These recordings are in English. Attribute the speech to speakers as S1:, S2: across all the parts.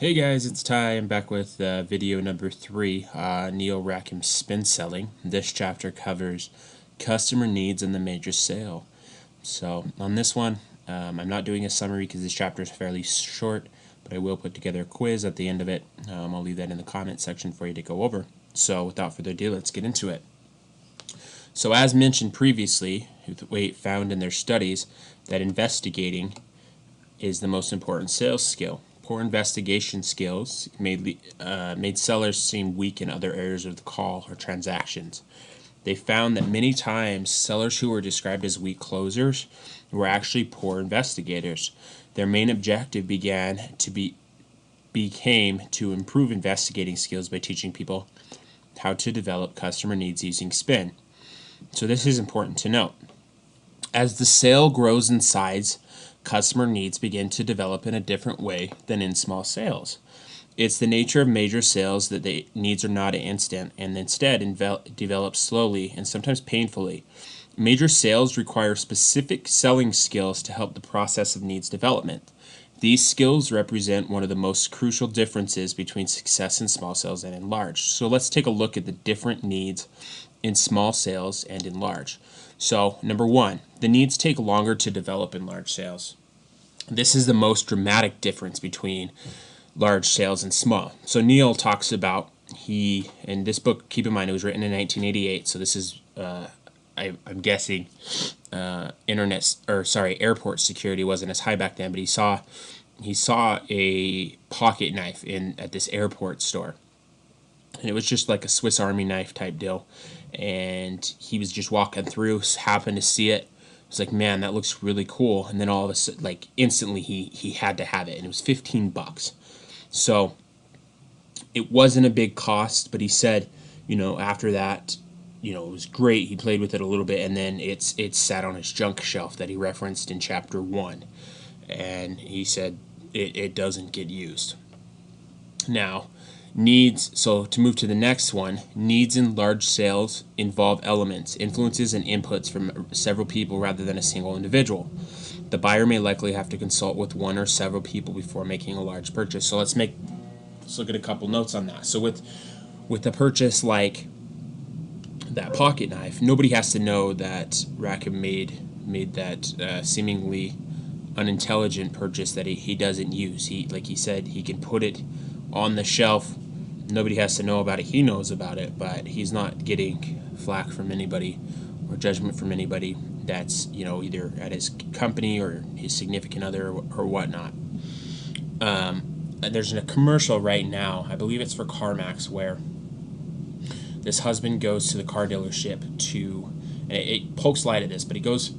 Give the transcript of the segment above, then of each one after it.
S1: Hey guys, it's Ty. I'm back with video number 3, Neil Rackham's Spin Selling. This chapter covers customer needs in the major sale. So on this one, I'm not doing a summary because this chapter is fairly short, but I will put together a quiz at the end of it. I'll leave that in the comment section for you to go over. So without further ado, let's get into it. So as mentioned previously, Huthwaite found in their studies that investigating is the most important sales skill. Poor investigation skills made sellers seem weak in other areas of the call or transactions. They found that many times sellers who were described as weak closers were actually poor investigators. Their main objective became to improve investigating skills by teaching people how to develop customer needs using spin. So this is important to note. As the sale grows in size, customer needs begin to develop in a different way than in small sales. It's the nature of major sales that the needs are not instant and instead develop slowly and sometimes painfully. Major sales require specific selling skills to help the process of needs development. These skills represent one of the most crucial differences between success in small sales and in large. So let's take a look at the different needs in small sales and in large. So, number one, the needs take longer to develop in large sales. This is the most dramatic difference between large sales and small. So Neil talks about, in this book, keep in mind it was written in 1988, so this is, I'm guessing, airport security wasn't as high back then, but he saw a pocket knife at this airport store. And it was just like a Swiss Army knife type deal. And he was just walking through, happened to see it. I was like, man, that looks really cool. And then all of a sudden, like instantly, he had to have it, and it was $15. So it wasn't a big cost, but he said, after that, it was great. He played with it a little bit, and then it sat on his junk shelf that he referenced in chapter 1, and he said it doesn't get used. Now, needs, so to move to the next one, needs in large sales involve elements, influences, and inputs from several people rather than a single individual. The buyer may likely have to consult with one or several people before making a large purchase. So let's look at a couple notes on that. So with a purchase like that pocket knife, nobody has to know that Rackham made that seemingly unintelligent purchase that he doesn't use. Like he said, he can put it on the shelf. Nobody has to know about it. He knows about it, but he's not getting flack from anybody or judgment from anybody that's either at his company or his significant other or whatnot. There's a commercial right now, I believe it's for CarMax, where this husband goes to the car dealership and it pokes light at this, but he goes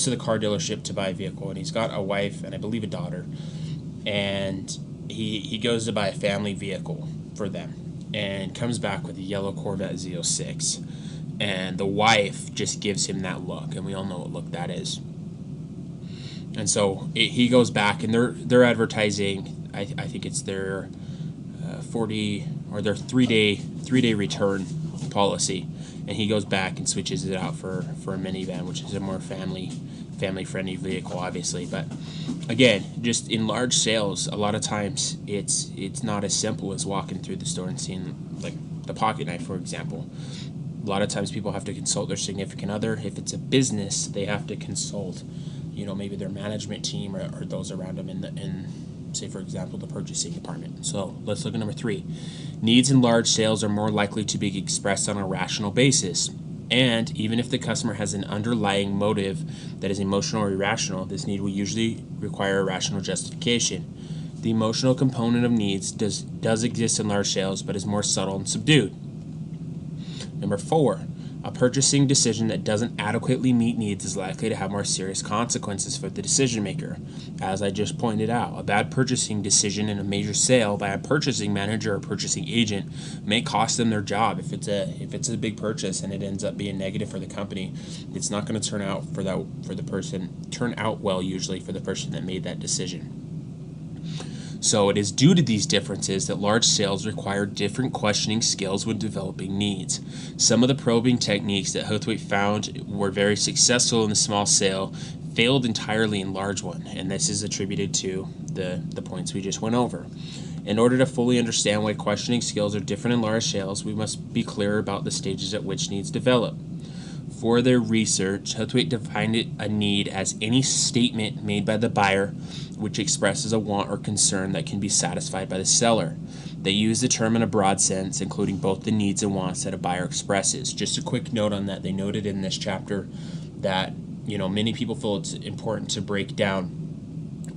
S1: to the car dealership to buy a vehicle, and he's got a wife and I believe a daughter, and he goes to buy a family vehicle for them and comes back with a yellow Corvette Z06, and the wife just gives him that look, and we all know what look that is. And so he goes back, and they're advertising, I think it's their 40 or their 3-day return policy, and he goes back and switches it out for a minivan, which is a more family friendly vehicle, obviously. But again, just in large sales, a lot of times it's not as simple as walking through the store and seeing, like the pocket knife, for example. A lot of times people have to consult their significant other. If it's a business, they have to consult maybe their management team or those around them in say, for example, the purchasing department. So let's look at number 3. Needs in large sales are more likely to be expressed on a rational basis. And even if the customer has an underlying motive that is emotional or irrational, this need will usually require a rational justification. The emotional component of needs does exist in large sales, but is more subtle and subdued. Number 4, a purchasing decision that doesn't adequately meet needs is likely to have more serious consequences for the decision maker. As I just pointed out, a bad purchasing decision in a major sale by a purchasing manager or purchasing agent may cost them their job. If it's a big purchase and it ends up being negative for the company, it's not going to turn out turn out well usually for the person that made that decision. So it is due to these differences that large sales require different questioning skills when developing needs. Some of the probing techniques that Huthwaite found were very successful in the small sale failed entirely in large one, and this is attributed to the points we just went over. In order to fully understand why questioning skills are different in large sales, we must be clear about the stages at which needs develop. For their research, Huthwaite defined a need as any statement made by the buyer which expresses a want or concern that can be satisfied by the seller. They use the term in a broad sense, including both the needs and wants that a buyer expresses. Just a quick note on that. They noted in this chapter that many people feel it's important to break down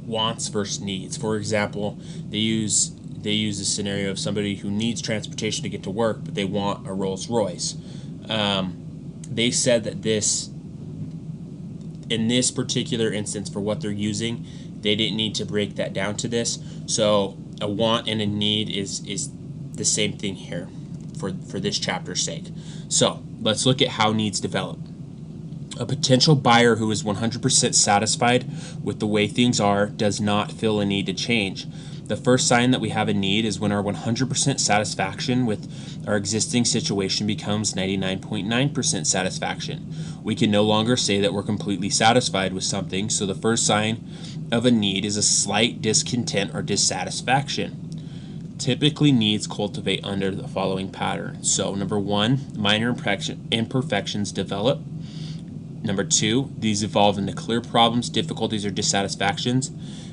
S1: wants versus needs. For example, they use a scenario of somebody who needs transportation to get to work, but they want a Rolls Royce. They said that in this particular instance, for what they're using, they didn't need to break that down to this. So a want and a need is the same thing here for this chapter's sake. So let's look at how needs develop. A potential buyer who is 100% satisfied with the way things are does not feel a need to change. The first sign that we have a need is when our 100% satisfaction with our existing situation becomes 99.9% satisfaction. We can no longer say that we're completely satisfied with something, so the first sign of a need is a slight discontent or dissatisfaction. Typically, needs cultivate under the following pattern. So, number 1, minor imperfections develop. Number 2, these evolve into clear problems, difficulties, or dissatisfactions.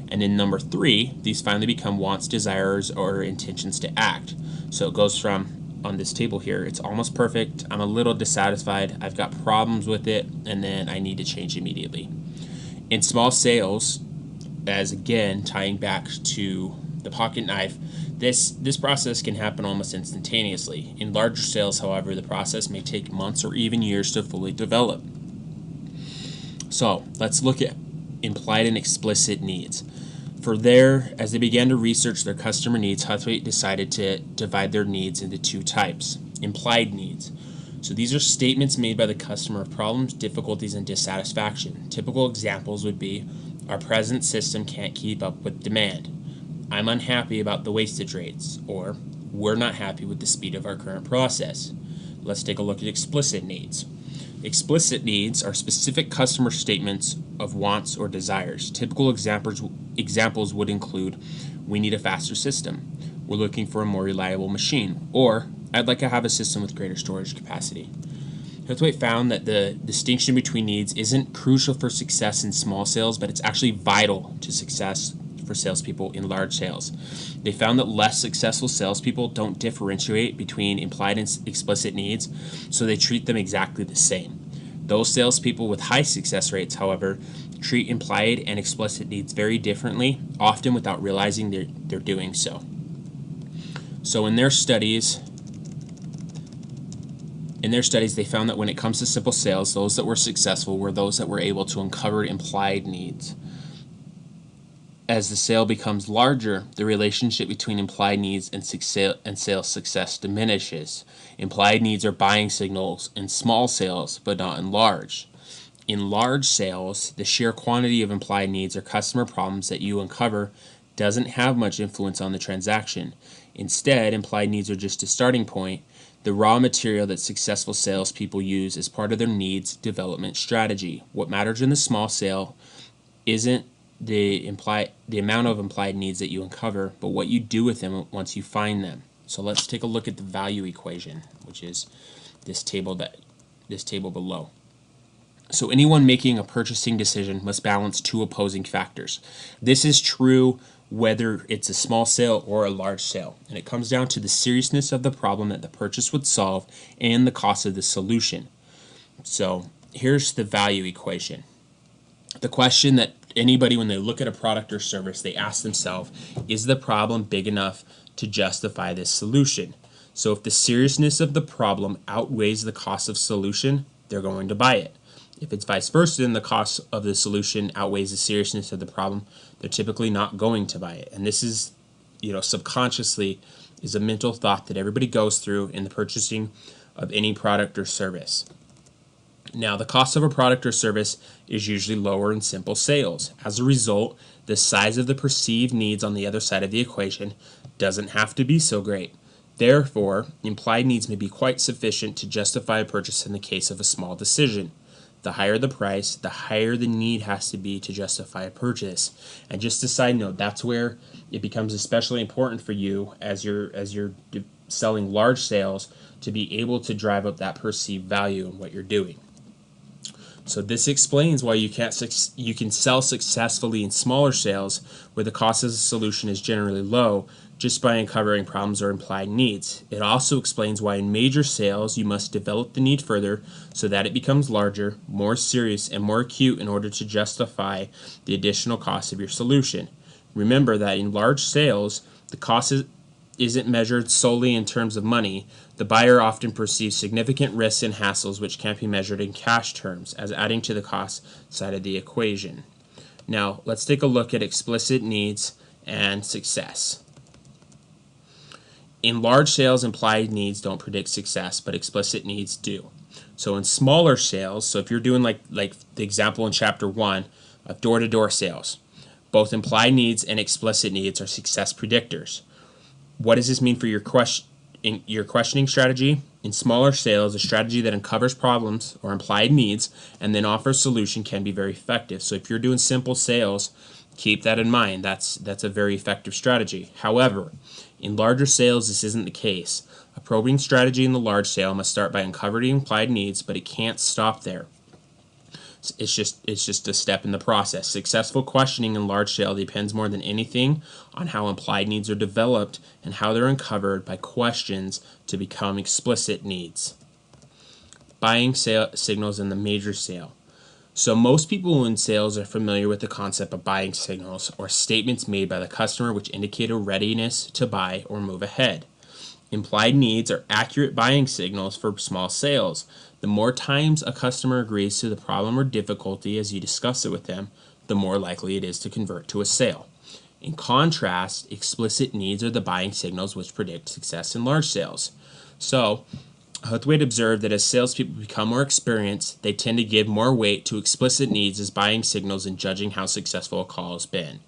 S1: And then number 3, these finally become wants, desires, or intentions to act. So it goes from, on this table here, it's almost perfect, I'm a little dissatisfied, I've got problems with it, and then I need to change immediately. In small sales, as again, tying back to the pocket knife, this process can happen almost instantaneously. In larger sales, however, the process may take months or even years to fully develop. So let's look at implied and explicit needs. As they began to research their customer needs, Huthwaite decided to divide their needs into 2 types. Implied needs. So these are statements made by the customer of problems, difficulties, and dissatisfaction. Typical examples would be, our present system can't keep up with demand. I'm unhappy about the wastage rates. Or, we're not happy with the speed of our current process. Let's take a look at explicit needs. Explicit needs are specific customer statements of wants or desires. Typical examples would include, we need a faster system, we're looking for a more reliable machine, or I'd like to have a system with greater storage capacity. Huthwaite found that the distinction between needs isn't crucial for success in small sales, but it's actually vital to success for salespeople in large sales. They found that less successful salespeople don't differentiate between implied and explicit needs, so they treat them exactly the same. Those salespeople with high success rates, however, treat implied and explicit needs very differently, often without realizing they're doing so. So in their studies, they found that when it comes to simple sales, those that were successful were those that were able to uncover implied needs. As the sale becomes larger, the relationship between implied needs and sales success diminishes. Implied needs are buying signals in small sales, but not in large. In large sales, the sheer quantity of implied needs or customer problems that you uncover doesn't have much influence on the transaction. Instead, implied needs are just a starting point, the raw material that successful salespeople use as part of their needs development strategy. What matters in the small sale isn't the amount of implied needs that you uncover, but what you do with them once you find them. So let's take a look at the value equation, which is this table below. So anyone making a purchasing decision must balance 2 opposing factors. This is true whether it's a small sale or a large sale, and it comes down to the seriousness of the problem that the purchase would solve and the cost of the solution. So here's the value equation. The question that anybody, when they look at a product or service, they ask themselves, is the problem big enough to justify this solution? So if the seriousness of the problem outweighs the cost of solution, they're going to buy it. If it's vice versa, then the cost of the solution outweighs the seriousness of the problem, they're typically not going to buy it. And this is, subconsciously is a mental thought that everybody goes through in the purchasing of any product or service. Now, the cost of a product or service is usually lower in simple sales. As a result, the size of the perceived needs on the other side of the equation doesn't have to be so great. Therefore, implied needs may be quite sufficient to justify a purchase in the case of a small decision. the higher the price, the higher the need has to be to justify a purchase. And just a side note, that's where it becomes especially important for you as you're selling large sales to be able to drive up that perceived value in what you're doing. So this explains why you can sell successfully in smaller sales where the cost of the solution is generally low just by uncovering problems or implied needs. It also explains why in major sales you must develop the need further so that it becomes larger, more serious, and more acute in order to justify the additional cost of your solution. Remember that in large sales, the cost isn't measured solely in terms of money. The buyer often perceives significant risks and hassles which can't be measured in cash terms, as adding to the cost side of the equation. Now, let's take a look at explicit needs and success. In large sales, implied needs don't predict success, but explicit needs do. So in smaller sales, so if you're doing like the example in chapter 1 of door-to-door sales, both implied needs and explicit needs are success predictors. What does this mean for your questioning strategy? In smaller sales, a strategy that uncovers problems or implied needs and then offers solution can be very effective. So if you're doing simple sales, keep that in mind. That's a very effective strategy. However, in larger sales, this isn't the case. A probing strategy in the large sale must start by uncovering implied needs, but it can't stop there. It's just a step in the process. Successful questioning in large sale depends more than anything on how implied needs are developed and how they're uncovered by questions to become explicit needs. Buying signals in the major sale. So most people in sales are familiar with the concept of buying signals or statements made by the customer which indicate a readiness to buy or move ahead. Implied needs are accurate buying signals for small sales. The more times a customer agrees to the problem or difficulty as you discuss it with them, the more likely it is to convert to a sale. In contrast, explicit needs are the buying signals which predict success in large sales. So, Huthwaite observed that as salespeople become more experienced, they tend to give more weight to explicit needs as buying signals in judging how successful a call has been.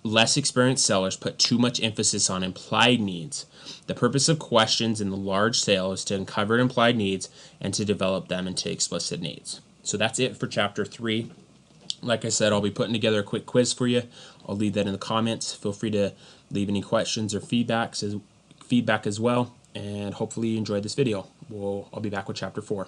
S1: Less experienced sellers put too much emphasis on implied needs. The purpose of questions in the large sale is to uncover implied needs and to develop them into explicit needs. So that's it for chapter 3. Like I said, I'll be putting together a quick quiz for you. I'll leave that in the comments. Feel free to leave any questions or feedback as well. And hopefully you enjoyed this video. I'll be back with chapter 4.